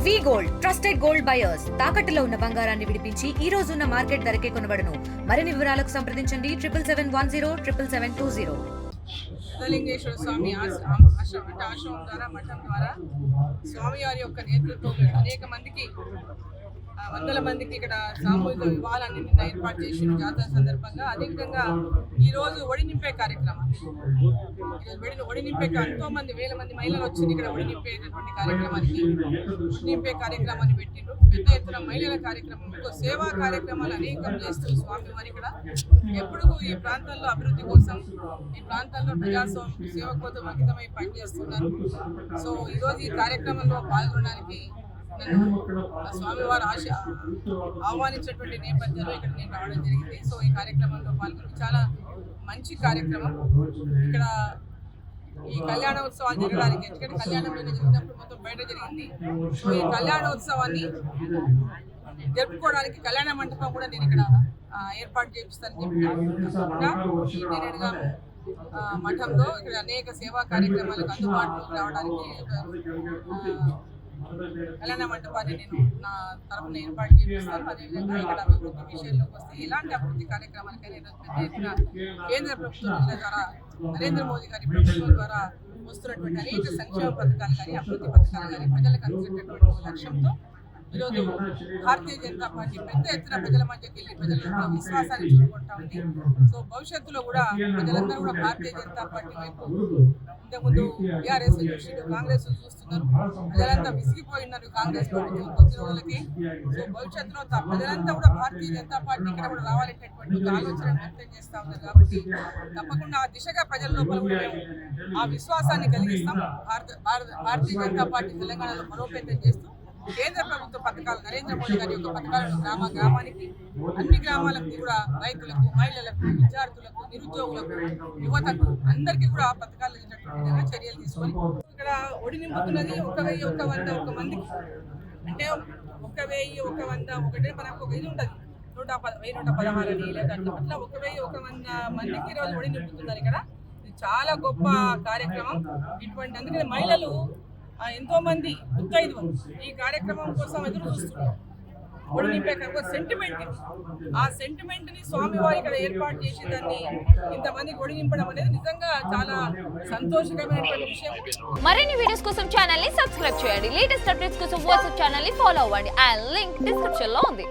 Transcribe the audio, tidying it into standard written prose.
వి gold trusted gold buyers తాకట్టులో ఉన్న బంగారాన్ని విడిపించి ఈ రోజు ఉన్న మార్కెట్ ధరకే కొనబడును. మరిన్ని వివరాలకు సంప్రదించండి 77107720. సిద్ధలింగేశ్వర స్వామి ఆశ్రమం ద్వారా మఠం ద్వారా స్వామివారి యొక్క నేతృత్వంలో అనేక మందికి వందల మందికి ఇక్కడ సామూహిక వివాహాలన్నీ నిన్న ఏర్పాటు చేసిన జాతర సందర్భంగా అదేవిధంగా ఈరోజు ఒడి నింపే కార్యక్రమం ఒడి నింపే ఎంతో మంది వేల మంది మహిళలు వచ్చింది ఇక్కడ ఒడి నింపేటటువంటి కార్యక్రమానికి నింపే కార్యక్రమాన్ని పెట్టిండ్రు. పెద్ద ఎత్తున మహిళల కార్యక్రమం సేవా కార్యక్రమాలు అనేకం చేస్తూ స్వామివారి ఇక్కడ ఎప్పుడు ఈ ప్రాంతాల్లో అభివృద్ధి కోసం ఈ ప్రాంతాల్లో ప్రజాస్వామ్య సేవ కోసం అంకితమై పనిచేస్తున్నారు. సో ఈరోజు ఈ కార్యక్రమంలో పాల్గొనడానికి నన్ను స్వామివారు ఆహ్వానించినటువంటి నేపథ్యంలో ఇక్కడ నేను రావడం జరిగింది. సో ఈ కార్యక్రమంలో పాల్గొని చాలా మంచి కార్యక్రమం. ఇక్కడ ఈ కళ్యాణోత్సవాలు జరగడానికి ఎందుకంటే కళ్యాణం జరిగినప్పుడు మొత్తం బయట జరిగింది. సో ఈ కళ్యాణోత్సవాన్ని జరుపుకోవడానికి కళ్యాణ మంటపం కూడా నేను ఇక్కడ ఏర్పాటు చేపిస్తానని చెప్పి మఠంలో ఇక్కడ అనేక సేవా కార్యక్రమాలకు అందుబాటులోకి రావడానికి కళ్యాణ మంటపాన్ని నేను నా తరఫున ఏర్పాటు చేపిస్తాను. అదేవిధంగా ఇక్కడ అభివృద్ధి విషయంలోకి వస్తే ఇలాంటి అభివృద్ధి కార్యక్రమాలకైనా కేంద్ర ప్రభుత్వం ద్వారా నరేంద్ర మోదీ గారి ప్రభుత్వం ద్వారా వస్తున్నటువంటి అనేక సంక్షేమ పథకాలు కానీ అభివృద్ధి పథకాలు కానీ ప్రజలకు అందించేటటువంటి లక్ష్యంతో ఈరోజు భారతీయ జనతా పార్టీ పెద్ద ఎత్తున ప్రజల మధ్యకి వెళ్ళి ప్రజల విశ్వాసాన్ని చూసుకుంటా ఉంది. సో భవిష్యత్తులో కూడా ప్రజలందరూ కూడా భారతీయ జనతా పార్టీ వైపు ఇంతకుముందు టీఆర్ఎస్ చూసిండు, కాంగ్రెస్ చూస్తున్నారు. ప్రజలంతా విసిగిపోయినారు కాంగ్రెస్ ప్రభుత్వం కొద్ది రోజులకి. సో భవిష్యత్తులో ప్రజలంతా కూడా భారతీయ జనతా పార్టీ ఇక్కడ కూడా రావాలనేటటువంటి ఒక ఆలోచన వ్యక్తం చేస్తూ ఉన్నారు. కాబట్టి తప్పకుండా ఆ దిశగా ప్రజల లోపల కూడా ఆ విశ్వాసాన్ని కలిగిస్తాం. భారతీయ జనతా పార్టీ తెలంగాణలో బలోపేతం చేస్తూ కేంద్ర ప్రభుత్వ పథకాలు నరేంద్ర మోదీ గారి యొక్క పథకాలను గ్రామానికి అన్ని గ్రామాలకు కూడా రైతులకు, మహిళలకు, విద్యార్థులకు, నిరుద్యోగులకు, యువతకు అందరికీ కూడా పథకాలు ఇచ్చినటువంటి విధంగా చర్యలు తీసుకొని ఇక్కడ ఒడి నింపుతున్నది 1000 మందికి. అంటే 1000 ఒకటే మనకు ఒక ఇది ఉంటుంది 116 అని లేదా అట్లా 1000 మందికి ఈరోజు ఒడి నింపుతున్నారు ఇక్కడ. ఇది చాలా గొప్ప కార్యక్రమం. ఇటువంటి అందుకని మహిళలు ఎంతో మంది ముత్తైదువులు ఈ కార్యక్రమం కోసం ఎదురు చూస్తున్నారు. ఒడి నింపే సెంటిమెంట్, ఆ సెంటిమెంట్ ని స్వామివారి ఇక్కడ ఏర్పాటు చేసి దాన్ని ఇంతమందికి ఒడి నింపడం అనేది నిజంగా చాలా సంతోషకరమైనటువంటి విషయం. మరిన్ని వీడియోస్ కోసం ఛానల్ ని సబ్స్క్రైబ్ చేయండి. లేటెస్ట్ అప్డేట్స్ కోసం వాట్సాప్ ఛానల్ ని ఫాలో అవ్వండి. ఆ లింక్ డిస్క్రిప్షన్ లో ఉంది.